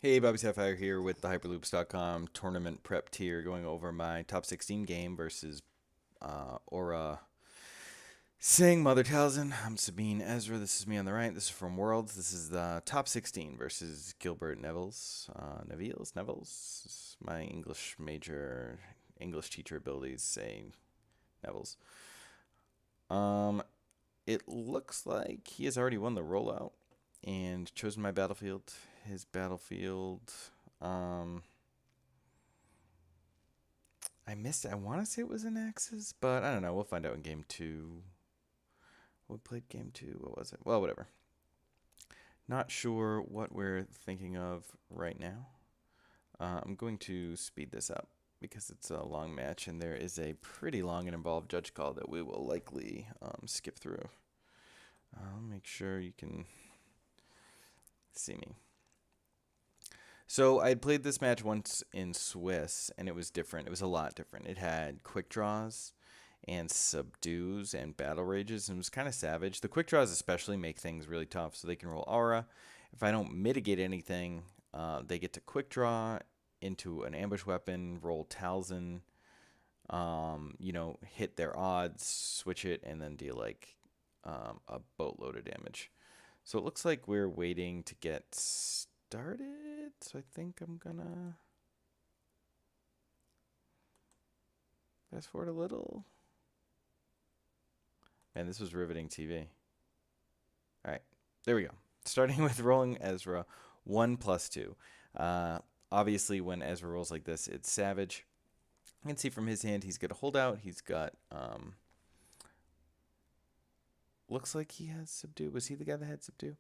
Hey, BobbySapphire here with the Hyperloops.com tournament prep tier, going over my top 16 game versus Aurra Sing Mother Talzin. I'm Sabine Ezra. This is me on the right. This is from Worlds. This is the top 16 versus Gilbert Neville's. My English major, English teacher abilities say Neville's. Um, it looks like he has already won the rollout and chosen my battlefield. His battlefield. Um, I missed it. I want to say it was in Axis, but I don't know. We'll find out in game two. We played game two. What was it? Well, whatever. Not sure what we're thinking of right now. I'm going to speed this up because it's a long match and there is a pretty long and involved judge call that we will likely skip through. I'll make sure you can see me. So I had played this match once in Swiss, and it was different. It was a lot different. It had quick draws and subdues and battle rages, and it was kind of savage. The quick draws especially make things really tough, so they can roll Aurra. If I don't mitigate anything, they get to quick draw into an ambush weapon, roll Talzin, hit their odds, switch it, and then deal like a boatload of damage. So it looks like we're waiting to get started. So I think I'm gonna fast forward a little. Man, this was riveting TV. All right, there we go. Starting with rolling Ezra, 1+2. Obviously, when Ezra rolls like this, it's savage. You can see from his hand, he's got a holdout. He's got, looks like he has subdue. Was he the guy that had subdue?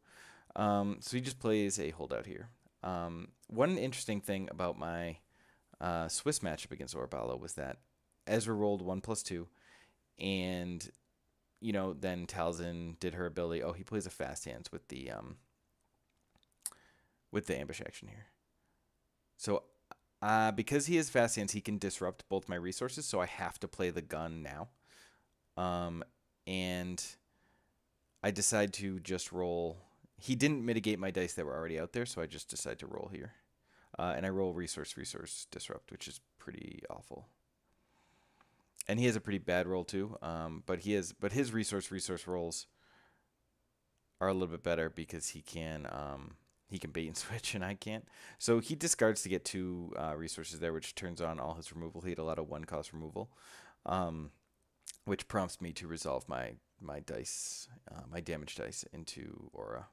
So he just plays a holdout here. One interesting thing about my Swiss matchup against Orbala was that Ezra rolled 1+2, and then Talzin did her ability. Oh, he plays a fast hands with the ambush action here. So because he has fast hands, he can disrupt both my resources. So I have to play the gun now. And I decide to just roll. He didn't mitigate my dice that were already out there, so I just decide to roll here. And I roll resource disrupt, which is pretty awful. And he has a pretty bad roll too. But his resource rolls are a little bit better because he can bait and switch and I can't. So he discards to get two resources there, which turns on all his removal. He had a lot of one-cost removal, which prompts me to resolve my dice, my damage dice into Aurra.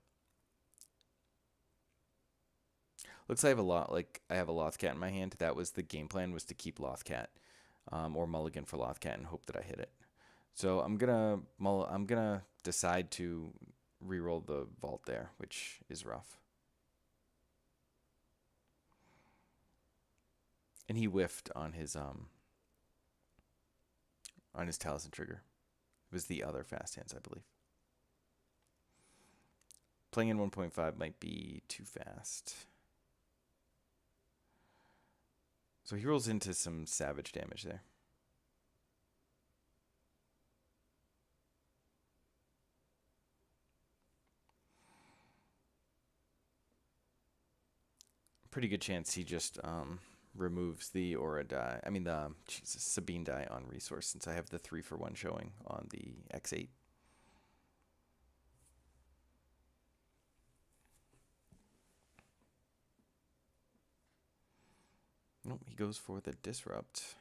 Looks like I have a Lothcat in my hand. That was the game plan, was to keep Lothcat, or mulligan for Lothcat and hope that I hit it. So I'm gonna decide to reroll the vault there, which is rough. And he whiffed on his Talzin trigger. It was the other fast hands, I believe. Playing in 1.5 might be too fast. So he rolls into some savage damage there. Pretty good chance he just removes the Aurra die. I mean the Sabine die on resource, since I have the 3-for-1 showing on the X8. Nope, he goes for the disrupt.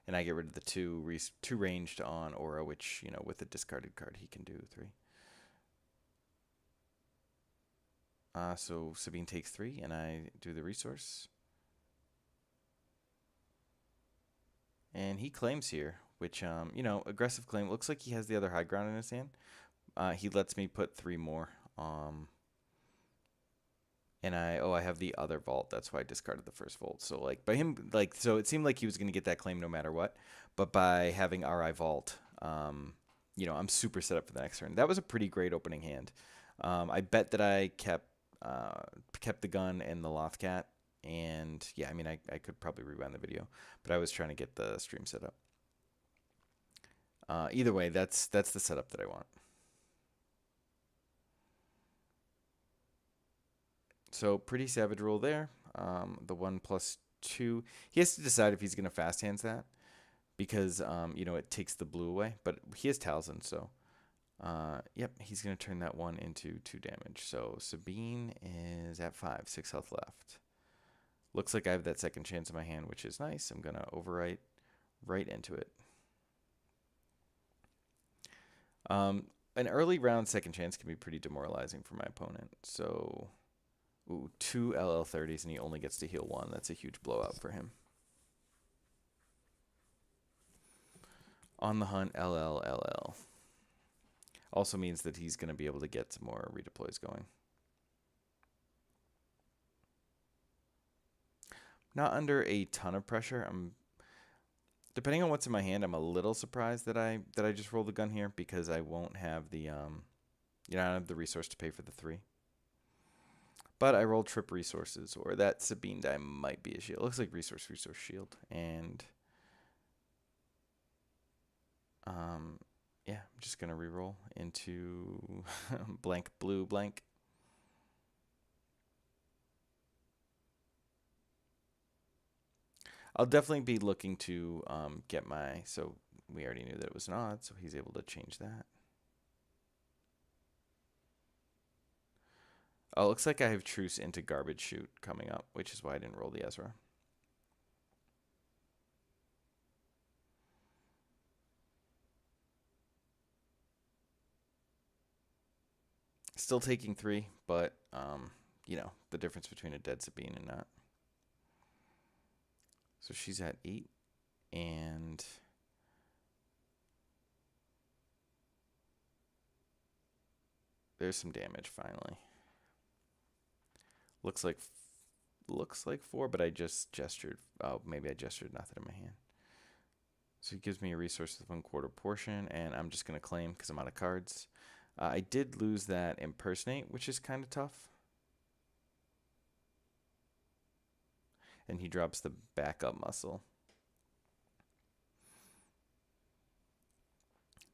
And I get rid of the two ranged on Aurra, which, with a discarded card, he can do 3. So Sabine takes 3, and I do the resource. And he claims here, which, aggressive claim. Looks like he has the other high ground in his hand. He lets me put 3 more. And I have the other vault. That's why I discarded the first vault. So by him, so it seemed like he was going to get that claim no matter what. But by having RI vault, I'm super set up for the next turn. That was a pretty great opening hand. I bet that I kept the gun and the Lothcat. And yeah, I could probably rewind the video, but I was trying to get the stream set up. Either way, that's the setup that I want. So pretty savage roll there. The 1+2. He has to decide if he's going to fast hands that because, it takes the blue away. But he has Talzin, so yep, he's going to turn that 1 into 2 damage. So Sabine is at 5, 6 health left. Looks like I have that second chance in my hand, which is nice. I'm going to overwrite right into it. An early round second chance can be pretty demoralizing for my opponent. So, ooh, 2 LL30s and he only gets to heal 1. That's a huge blowout for him. On the hunt, LL. Also means that he's going to be able to get some more redeploys going. Not under a ton of pressure. Depending on what's in my hand, I'm a little surprised that I just rolled the gun here because I won't have the I don't have the resource to pay for the 3. But I rolled trip resources, or that Sabine die might be a shield. It looks like resource shield, and yeah, I'm just gonna reroll into blank blue blank. I'll definitely be looking to get my, so we already knew that it was an odd, so he's able to change that. Oh, it looks like I have truce into garbage chute coming up, which is why I didn't roll the Ezra. Still taking 3, but the difference between a dead Sabine and not. So she's at 8, and there's some damage finally. Looks like 4, but I just gestured. Oh, maybe I gestured nothing in my hand. So he gives me a resource with 1/4 portion, and I'm just gonna claim because I'm out of cards. I did lose that impersonate, which is kind of tough. And he drops the backup muscle.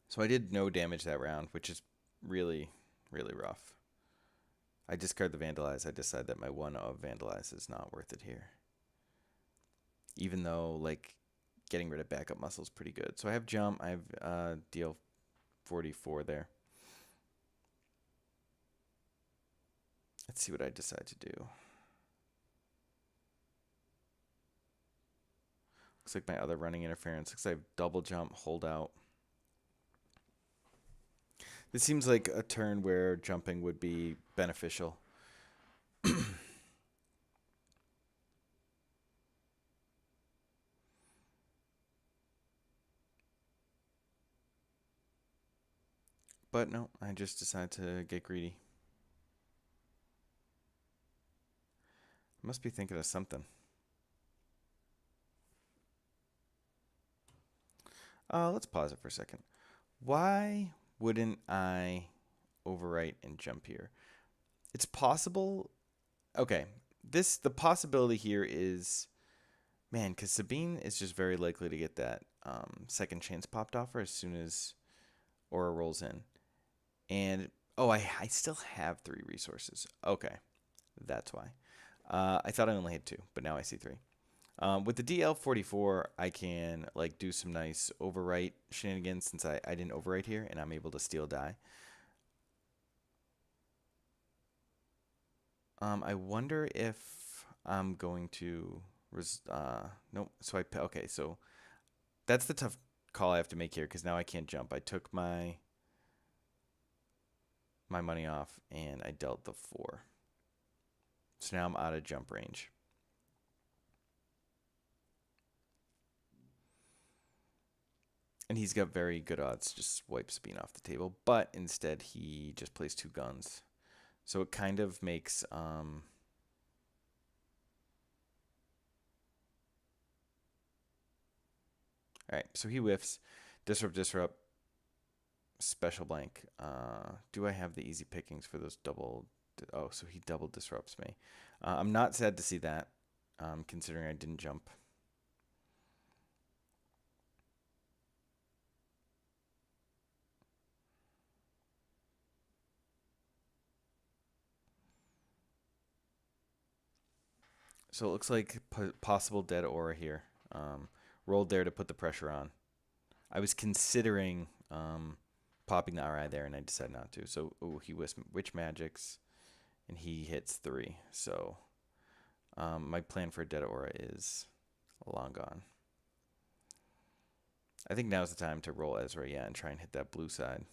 So I did no damage that round, which is really, really rough. I discard the Vandalize. I decide that my 1 of Vandalize is not worth it here. Even though, like, getting rid of backup muscle is pretty good. So I have jump. I have deal 44 there. Let's see what I decide to do. Looks like my other running interference. Looks like I have double jump, hold out. This seems like a turn where jumping would be beneficial. But no, I just decide to get greedy. I must be thinking of something. Let's pause it for a second. Why wouldn't I overwrite and jump here? It's possible. Okay, the possibility here is, man, because Sabine is just very likely to get that second chance popped off her as soon as Aurra rolls in. And, oh, I still have 3 resources. Okay, that's why. I thought I only had 2, but now I see 3. With the DL44, I can like do some nice overwrite shenanigans since I didn't overwrite here, and I'm able to steal die. I wonder if I'm going to nope. So okay. So that's the tough call I have to make here because now I can't jump. I took my money off and I dealt the 4. So now I'm out of jump range. And he's got very good odds, just wipes Sabine off the table. But instead, he just plays 2 guns. So it kind of makes... all right, so he whiffs. Disrupt. Special blank. Do I have the easy pickings for those double... Oh, so he double disrupts me. I'm not sad to see that, considering I didn't jump. So it looks like possible dead aura here. Rolled there to put the pressure on. I was considering popping the RI there, and I decided not to. So he witch magics, and he hits 3. So my plan for dead aura is long gone. I think now's the time to roll Ezra, yeah, and try and hit that blue side.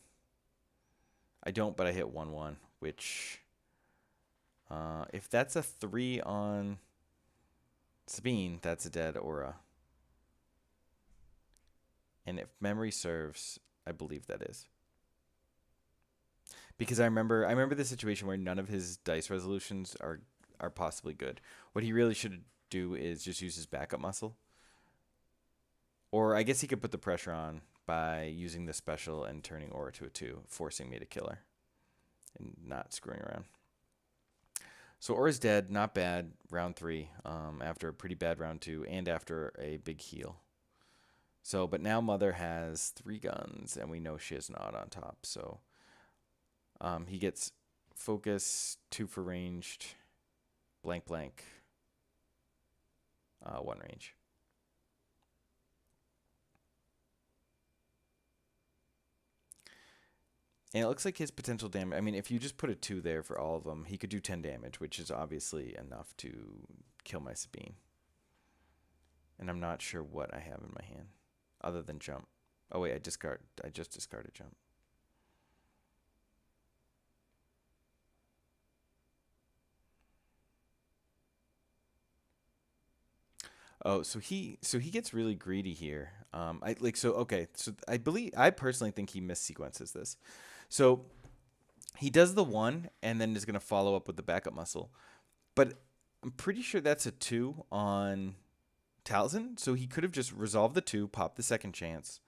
I don't, but I hit 1/1, which if that's a 3 on Sabine, that's a dead aura. And if memory serves, I believe that is. Because I remember the situation where none of his dice resolutions are possibly good. What he really should do is just use his backup muscle. Or I guess he could put the pressure on by using the special and turning Aurra to a 2, forcing me to kill her and not screwing around. So Aura's dead, not bad, round 3, after a pretty bad round 2 and after a big heal. So, but now Mother has 3 guns, and we know she has an odd on top. So he gets focus, 2 for ranged, blank, 1 range. And it looks like his potential damage, I mean, if you just put a 2 there for all of them, he could do 10 damage, which is obviously enough to kill my Sabine. And I'm not sure what I have in my hand, other than jump. Oh wait, I just discarded jump. Oh, so he gets really greedy here. I personally think he missequences this. So he does the 1 and then is going to follow up with the backup muscle. But I'm pretty sure that's a 2 on Talzin. So he could have just resolved the 2, popped the second chance,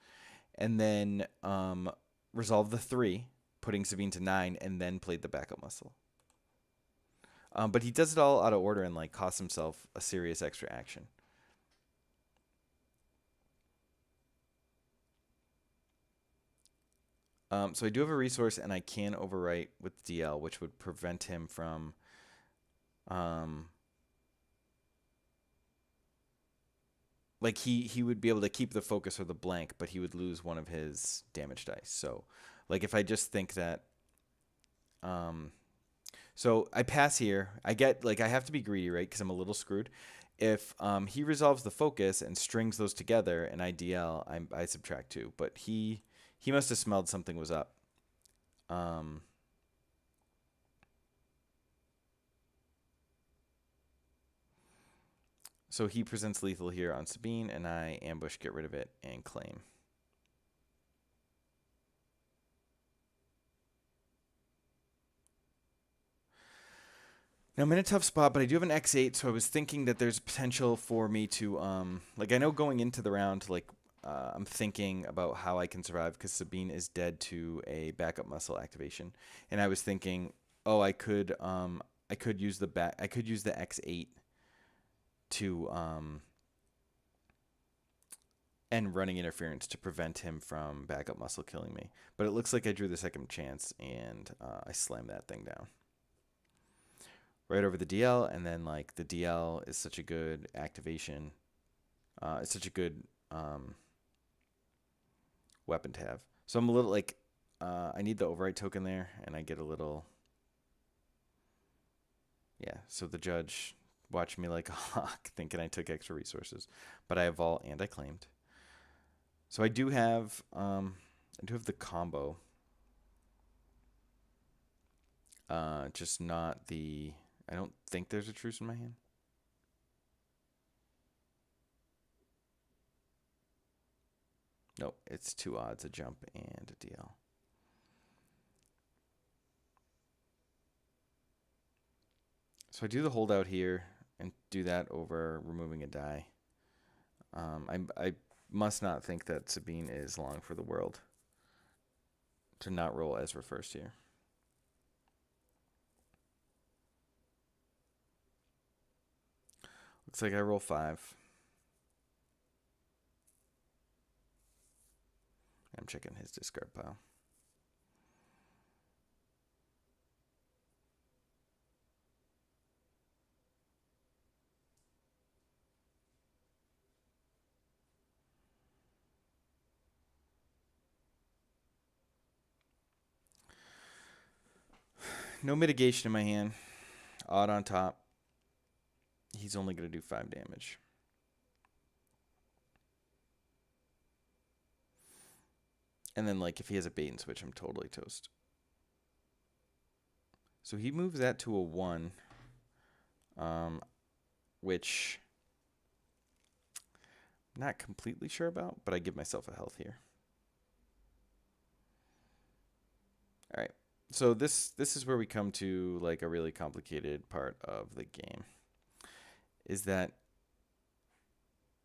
and then resolved the 3, putting Sabine to 9, and then played the backup muscle. But he does it all out of order and like costs himself a serious extra action. So I do have a resource, and I can overwrite with DL, which would prevent him from like he would be able to keep the focus or the blank, but he would lose one of his damage dice. So like if I just think that so I pass here, I get like I have to be greedy, right? Because I'm a little screwed. If he resolves the focus and strings those together and I DL, I subtract 2. But he must have smelled something was up. So he presents lethal here on Sabine, and I ambush, get rid of it, and claim. Now I'm in a tough spot, but I do have an X8, so I was thinking that there's potential for me to, like I know going into the round, like I'm thinking about how I can survive because Sabine is dead to a backup muscle activation, and I was thinking, oh, I could use the X8 to and running interference to prevent him from backup muscle killing me. But it looks like I drew the second chance, and I slammed that thing down. Right over the DL, and then like the DL is such a good activation. It's such a good weapon to have. So I'm a little like, I need the override token there, and I get a little, yeah. So the judge watched me like a hawk, thinking I took extra resources, but I have vault and I claimed. So I do have the combo. Just not the. I don't think there's a truce in my hand. Nope, it's 2 odds, a jump and a DL. So I do the holdout here and do that over removing a die. I must not think that Sabine is long for the world to not roll Ezra first here. Looks like I roll 5. I'm checking his discard pile. No mitigation in my hand. Odd on top. He's only going to do 5 damage. And then, like, if he has a bait and switch, I'm totally toast. So he moves that to a 1, which I'm not completely sure about, but I give myself a health here. All right. So this is where we come to, like, a really complicated part of the game. Is that,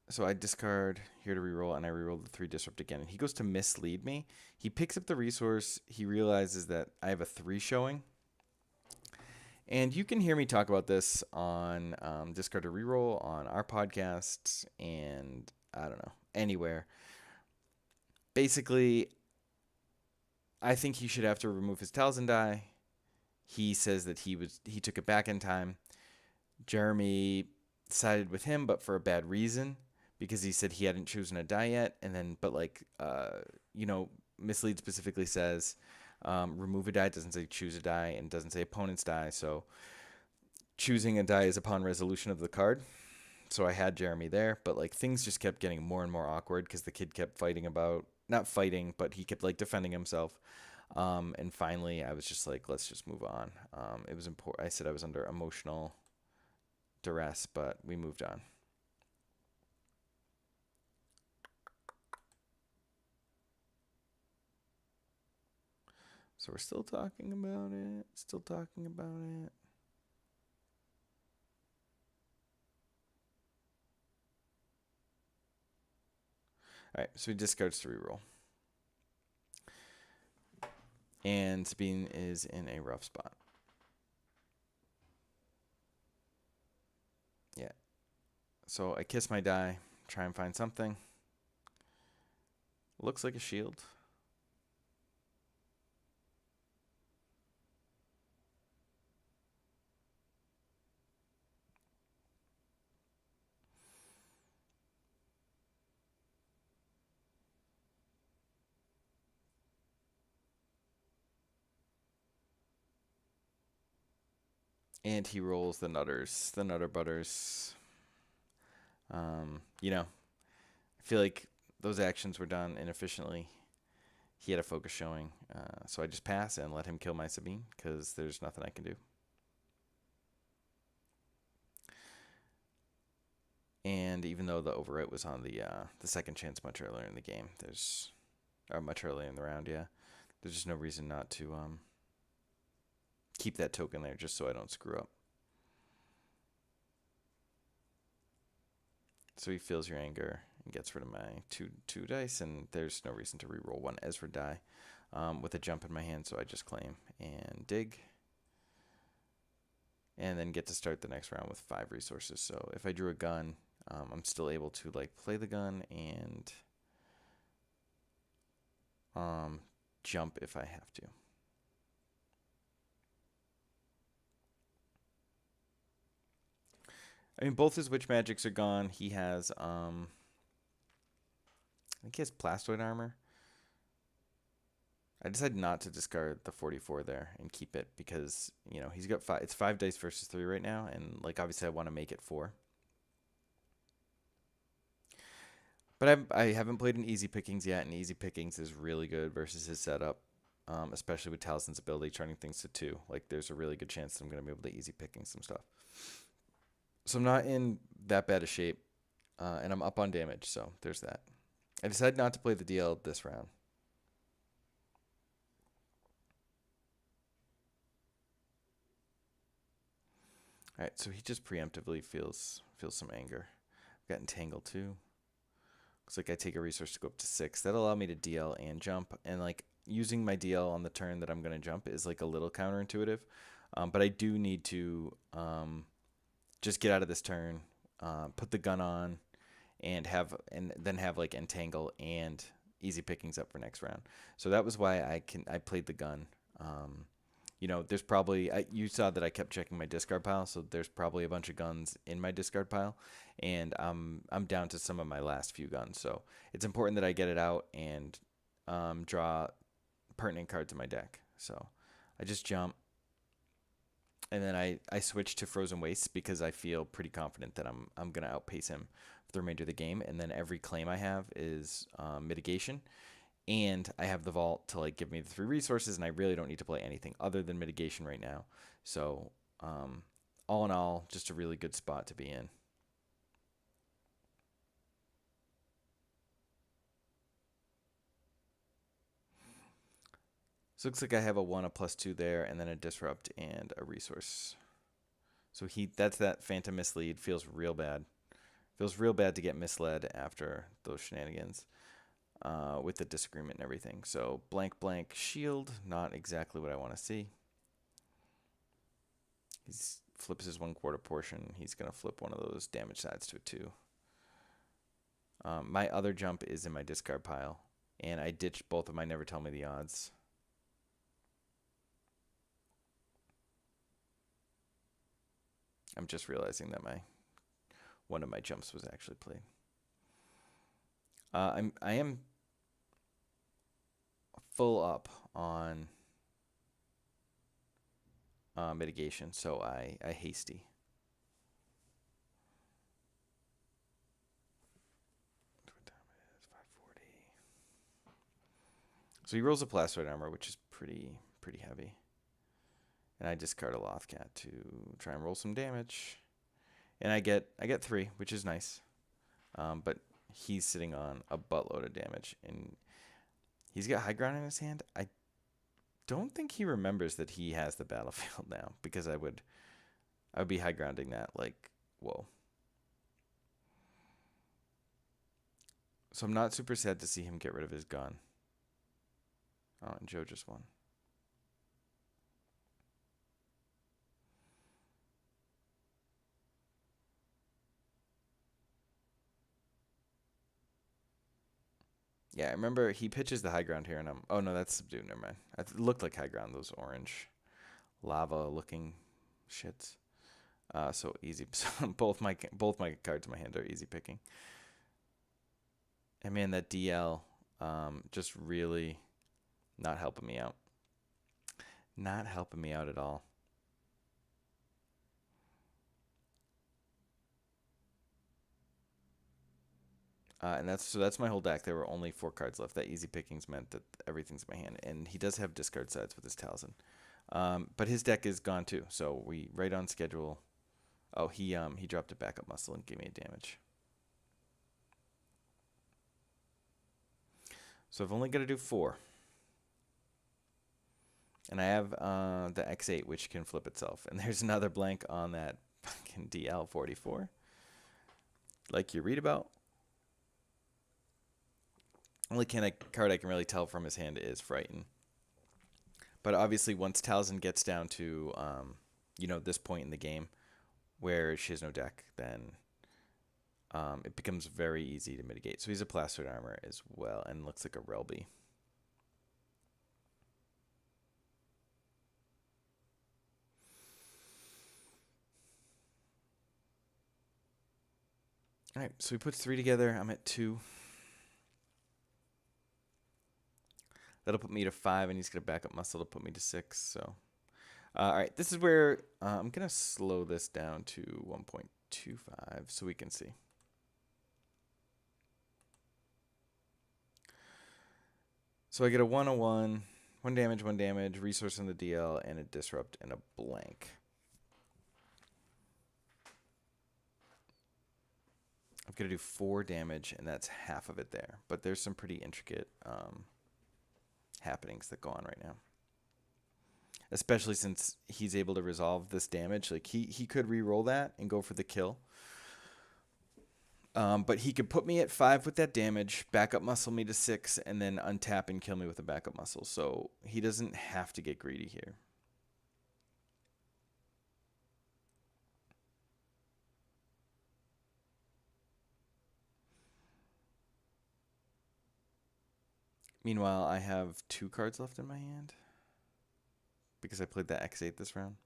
so I discard here to reroll, and I reroll the 3 disrupt again. And he goes to mislead me. He picks up the resource. He realizes that I have a 3 showing. And you can hear me talk about this on Discard to Reroll, on our podcasts, and I don't know, anywhere. Basically, I think he should have to remove his Talzin die. He says that he took it back in time. Jeremy sided with him, but for a bad reason, because he said he hadn't chosen a die yet, and then, but like, Mislead specifically says, remove a die, doesn't say choose a die, and doesn't say opponent's die, so choosing a die is upon resolution of the card. So I had Jeremy there, but like things just kept getting more and more awkward because the kid kept not fighting, but he kept like defending himself. And finally I was just like, let's just move on. It was important. I said I was under emotional duress, but we moved on. So we're still talking about it. All right, so he discards to reroll. And Sabine is in a rough spot. Yeah. So I kiss my die, try and find something. Looks like a shield. And he rolls the nutters, the nutter butters. I feel like those actions were done inefficiently. He had a focus showing, so I just pass and let him kill my Sabine because there's nothing I can do. And even though the overwrite was on the second chance much earlier in the game, much earlier in the round, yeah, there's just no reason not to keep that token there just so I don't screw up. So he feels your anger and gets rid of my two dice, and there's no reason to reroll 1 Ezra die with a jump in my hand, so I just claim and dig. And then get to start the next round with 5 resources. So if I drew a gun, I'm still able to like play the gun and jump if I have to. I mean, both his witch magics are gone. He has, I think he has plastoid armor. I decided not to discard the 44 there and keep it because, he's got 5. It's 5 dice versus 3 right now, and like obviously I want to make it 4. But I haven't played an Easy Pickings yet, and Easy Pickings is really good versus his setup, especially with Talzin's ability turning things to 2. Like, there's a really good chance that I'm going to be able to Easy Picking some stuff. So I'm not in that bad a shape, and I'm up on damage, so there's that. I decided not to play the DL this round. All right, so he just preemptively feels some anger. I've got Entangle too. Looks like I take a resource to go up to 6. That'll allow me to DL and jump, and like using my DL on the turn that I'm going to jump is like a little counterintuitive, but I do need to just get out of this turn, put the gun on, and then have like Entangle and Easy Pickings up for next round. So that was why I played the gun. There's probably you saw that I kept checking my discard pile, so there's probably a bunch of guns in my discard pile, and I'm down to some of my last few guns. So it's important that I get it out and draw pertinent cards in my deck. So I just jump, And then I switch to Frozen Wastes because I feel pretty confident that I'm gonna outpace him for the remainder of the game. And then every claim I have is mitigation, and I have the vault to like give me the 3 resources, and I really don't need to play anything other than mitigation right now. So all in all, just a really good spot to be in. So it looks like I have a 1, a +2 there, and then a disrupt and a resource. So that's that Phantom Mislead. Feels real bad. Feels real bad to get misled after those shenanigans with the disagreement and everything. So blank blank shield, not exactly what I want to see. He flips his 1/4 portion. He's going to flip one of those damage sides to a 2. My other jump is in my discard pile, and I ditched both of my Never Tell Me the Odds. I'm just realizing that one of my jumps was actually played. I am full up on mitigation, so I hasty. What time it is? 5:40. So he rolls a Plastoid Armor, which is pretty heavy. And I discard a Lothcat to try and roll some damage. And I get 3, which is nice. But he's sitting on a buttload of damage, and he's got high ground in his hand. I don't think he remembers that he has the battlefield now, because I would be high grounding that like, whoa. So I'm not super sad to see him get rid of his gun. Oh, and Joe just won. Yeah, I remember he pitches the high ground here, and oh no, that's subdued. Never mind. It looked like high ground. Those orange, lava-looking shits. So easy. both my cards in my hand are easy picking. And man, that DL, just really not helping me out. Not helping me out at all. And that's my whole deck. There were only 4 cards left. That easy pickings meant that everything's in my hand, and he does have discard sides with his Talzin. But his deck is gone too. So we right on schedule. Oh, he dropped a backup muscle and gave me a damage. So I've only got to do 4. And I have the X8, which can flip itself. And there's another blank on that fucking DL44. Like you read about. Only card I can really tell from his hand is Frighten. But obviously, once Talzin gets down to, this point in the game where she has no deck, then it becomes very easy to mitigate. So he's a Plastoid Armor as well, and looks like a Relby. All right, so we put 3 together. I'm at 2. That'll put me to 5, and he's going to back up muscle to put me to 6. So, all right, this is where I'm going to slow this down to 1.25 so we can see. So I get a 101, 1 damage, resource in the DL, and a disrupt and a blank. I'm going to do 4 damage, and that's half of it there. But there's some pretty intricate happenings that go on right now. Especially since he's able to resolve this damage. Like, he could re-roll that and go for the kill. But he could put me at 5 with that damage, backup muscle me to 6, and then untap and kill me with a backup muscle. So he doesn't have to get greedy here. Meanwhile, I have 2 cards left in my hand because I played that X8 this round.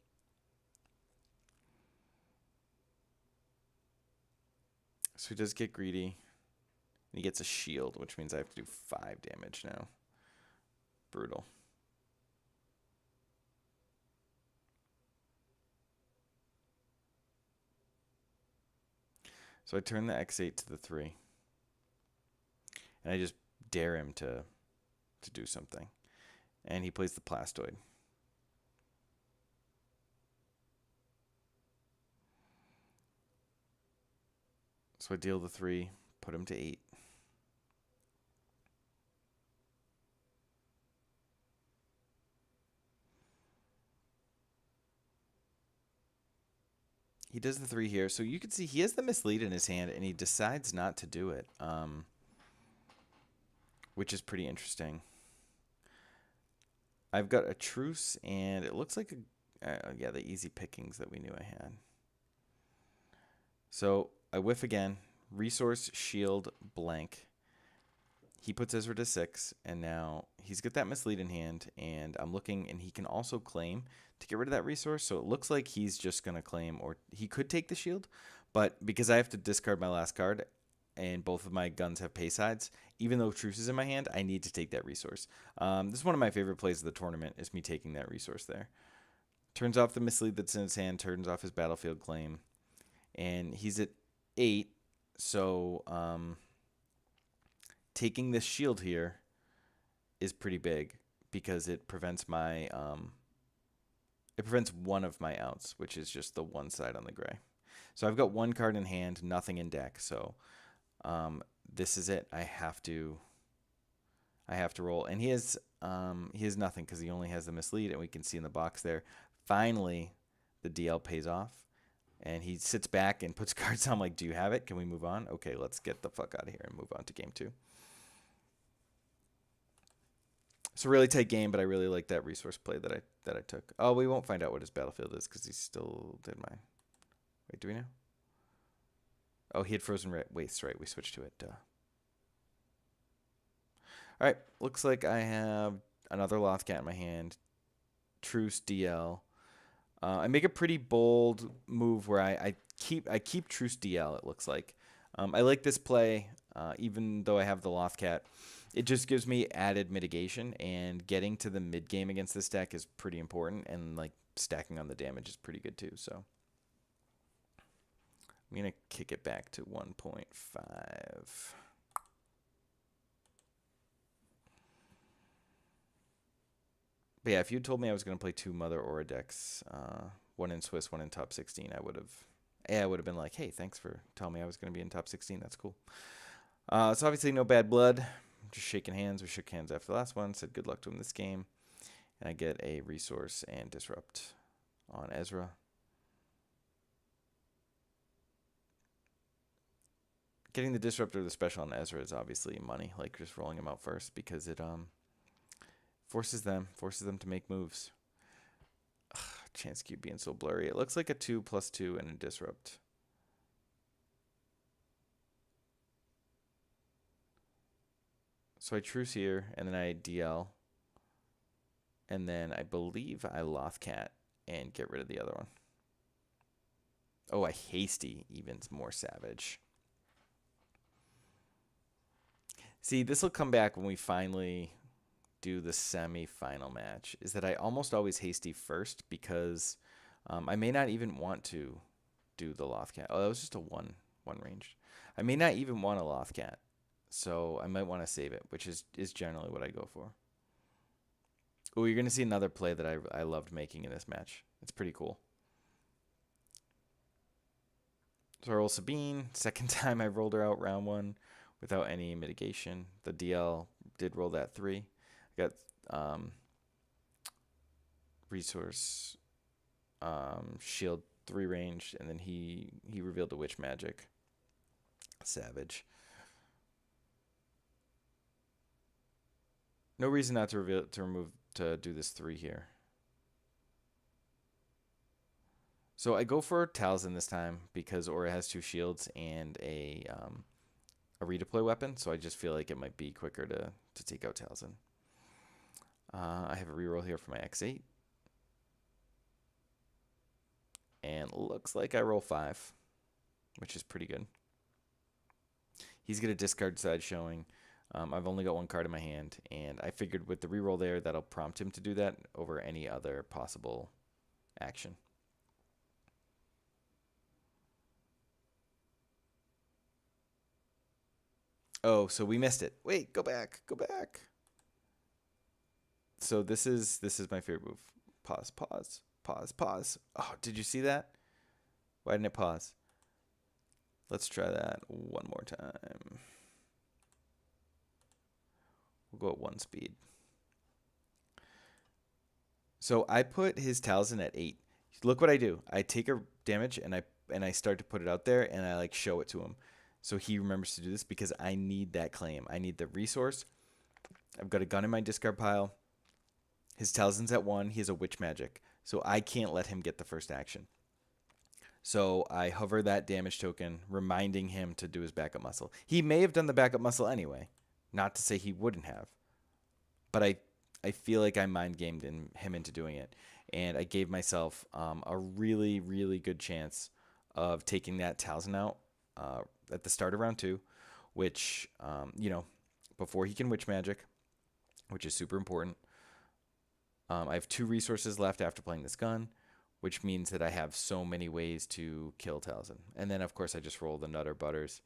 So he does get greedy. And he gets a shield, which means I have to do 5 damage now. Brutal. So I turn the X8 to the 3. And I just dare him to do something. And he plays the Plastoid. So I deal the 3, put him to 8. He does the 3 here. So you can see he has the mislead in his hand, and he decides not to do it, which is pretty interesting. I've got a truce, and it looks like, yeah, the easy pickings that we knew I had. So I whiff again. Resource, shield, blank. He puts Ezra to 6, and now he's got that mislead in hand, and I'm looking, and he can also claim to get rid of that resource, so it looks like he's just going to claim, or he could take the shield, but because I have to discard my last card, and both of my guns have pay sides, even though Truce is in my hand, I need to take that resource. This is one of my favorite plays of the tournament, is me taking that resource there. Turns off the mislead that's in his hand, turns off his battlefield claim, and he's at 8, so taking this shield here is pretty big because it prevents my it prevents one of my outs, which is just the one side on the gray. So I've got one card in hand, nothing in deck. So this is it. I have to roll, and he has nothing because he only has the mislead, and we can see in the box there. Finally, the DL pays off. And he sits back and puts cards on. I'm like, do you have it? Can we move on? Okay, let's get the fuck out of here and move on to game 2. It's a really tight game, but I really like that resource play that I took. Oh, we won't find out what his battlefield is because he still did mine. Wait, do we know? Oh, he had Frozen Waste, right? We switched to it. Duh. All right, looks like I have another Lothcat in my hand. Truce, DL. I make a pretty bold move where I keep Truce DL, it looks like. I like this play, even though I have the Lothcat. It just gives me added mitigation, and getting to the mid game against this deck is pretty important, and like stacking on the damage is pretty good too. So I'm gonna kick it back to 1.5. But yeah, if you told me I was going to play 2 Mother Aurra decks, one in Swiss, one in top 16, I would have been like, hey, thanks for telling me I was going to be in top 16. That's cool. So obviously no bad blood. Just shaking hands. We shook hands after the last one. Said good luck to him this game. And I get a resource and disrupt on Ezra. Getting the disrupt or the special on Ezra is obviously money. Like just rolling him out first because it forces them to make moves. Ugh, chance cube being so blurry. It looks like a 2+2 and a disrupt. So I truce here, and then I DL. And then I believe I Lothcat and get rid of the other one. Oh, I hasty, even's more savage. See, this will come back when we finally do the semi-final match, is that I almost always hasty first because I may not even want to do the Lothcat. Oh, that was just a one range. I may not even want a Lothcat, so I might want to save it, which is generally what I go for. Oh, you're going to see another play that I loved making in this match. It's pretty cool. So I roll Sabine. Second time I rolled her out round 1 without any mitigation. The DL did roll that 3. I got resource, shield 3 range, and then he revealed the witch magic. Savage. No reason not to do this 3 here. So I go for Talzin this time because Aurra has 2 shields and a redeploy weapon, so I just feel like it might be quicker to take out Talzin. I have a reroll here for my X8. And looks like I roll 5, which is pretty good. He's going to discard side showing. I've only got 1 card in my hand, and I figured with the reroll there, that'll prompt him to do that over any other possible action. Oh, so we missed it. Wait, go back, go back. So this is my favorite move. Pause, pause, pause, pause. Oh, did you see that? Why didn't it pause? Let's try that one more time. We'll go at 1 speed. So I put his Talzin at 8. Look what I do. I take a damage and I start to put it out there and I like show it to him. So he remembers to do this because I need that claim. I need the resource. I've got a gun in my discard pile. His Talzin's at 1. He has a witch magic. So I can't let him get the first action. So I hover that damage token, reminding him to do his backup muscle. He may have done the backup muscle anyway. Not to say he wouldn't have. But I feel like I mind gamed him into doing it. And I gave myself a really, really good chance of taking that Talzin out at the start of round 2, which, before he can witch magic, which is super important. I have 2 resources left after playing this gun, which means that I have so many ways to kill Talzin. And then, of course, I just roll the Nutter Butters.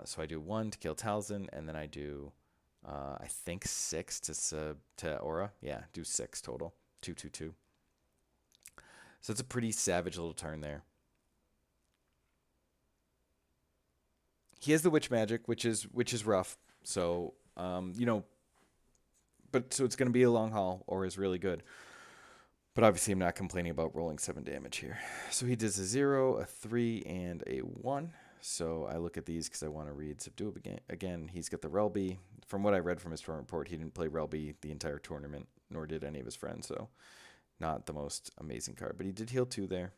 So I do 1 to kill Talzin, and then I do, I think, 6 to Aurra. Yeah, do 6 total. 2, 2, 2. So it's a pretty savage little turn there. He has the witch magic, which is rough. So, but so it's going to be a long haul, or is really good. But obviously, I'm not complaining about rolling 7 damage here. So he does a 0, a 3, and a 1. So I look at these because I want to read Subdue again. He's got the Relby. From what I read from his tournament report, he didn't play Relby the entire tournament, nor did any of his friends. So not the most amazing card. But he did heal 2 there.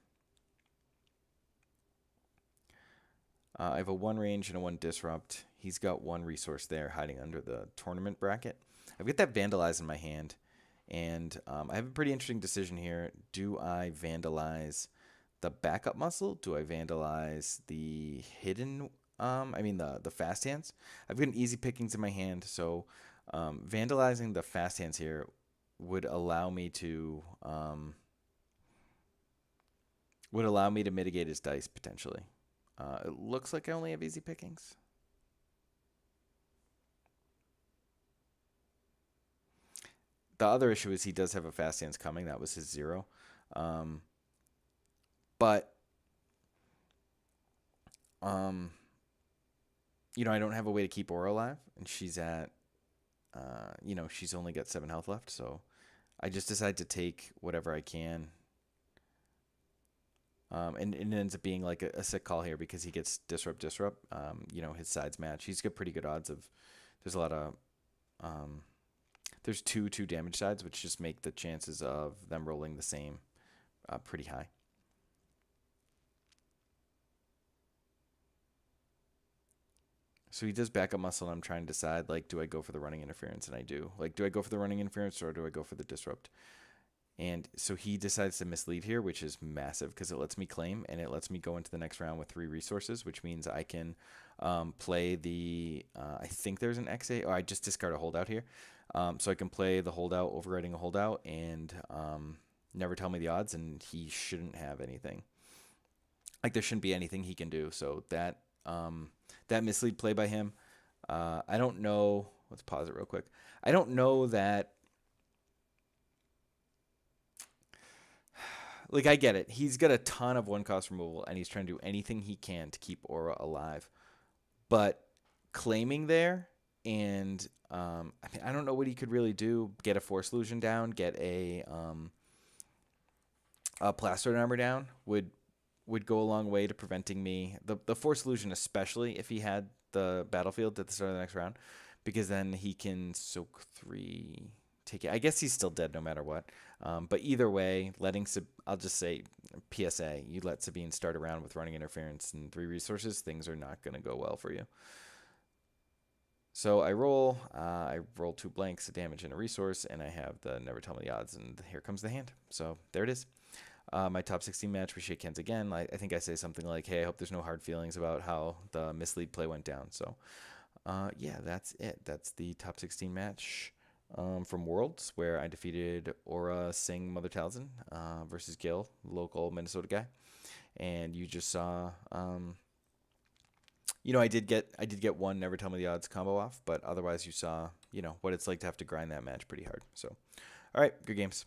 I have a 1 range and a 1 disrupt. He's got 1 resource there hiding under the tournament bracket. I've got that Vandalize in my hand. And I have a pretty interesting decision here. Do I vandalize the backup muscle? Do I vandalize the hidden, the fast hands? I've got an easy pickings in my hand, so vandalizing the fast hands here would allow me to mitigate his dice potentially. It looks like I only have easy pickings. The other issue is he does have a fast hands coming. That was his 0. But I don't have a way to keep Aurra alive, and she's at, she's only got 7 health left. So I just decide to take whatever I can. And it ends up being like a sick call here because he gets disrupt. His sides match. He's got pretty good odds of. There's a lot of. There's 2 damage sides, which just make the chances of them rolling the same pretty high. So he does backup muscle, and I'm trying to decide, do I go for the running interference? And I do. Do I go for the running interference, or do I go for the disrupt? And so he decides to mislead here, which is massive because it lets me claim, and it lets me go into the next round with 3 resources, which means I can play the, I think there's an XA, or I just discard a holdout here. So I can play the holdout, overriding a holdout, and never tell me the odds, and he shouldn't have anything. There shouldn't be anything he can do. So that mislead play by him, I don't know. Let's pause it real quick. I don't know that. I get it. He's got a ton of 1-cost removal, and he's trying to do anything he can to keep Aurra alive. But claiming there, and I don't know what he could really do. Get a Force Illusion down, get a Plastered Armor down would go a long way to preventing me. The Force Illusion, especially if he had the battlefield at the start of the next round, because then he can soak 3. Take it. I guess he's still dead no matter what. But either way, I'll just say PSA, you let Sabine start around with running interference and 3 resources, things are not going to go well for you. So I roll 2 blanks, a damage, and a resource, and I have the Never Tell Me the Odds, and here comes the hand. So there it is. My top 16 match, we shake hands again. I think I say something like, hey, I hope there's no hard feelings about how the mislead play went down. So yeah, that's it. That's the top 16 match. From Worlds, where I defeated Aurra Singh Mother Talzin versus Gil, local Minnesota guy. And you just saw, I did get one Never Tell Me the Odds combo off, but otherwise you saw, what it's like to have to grind that match pretty hard. So, all right, good games.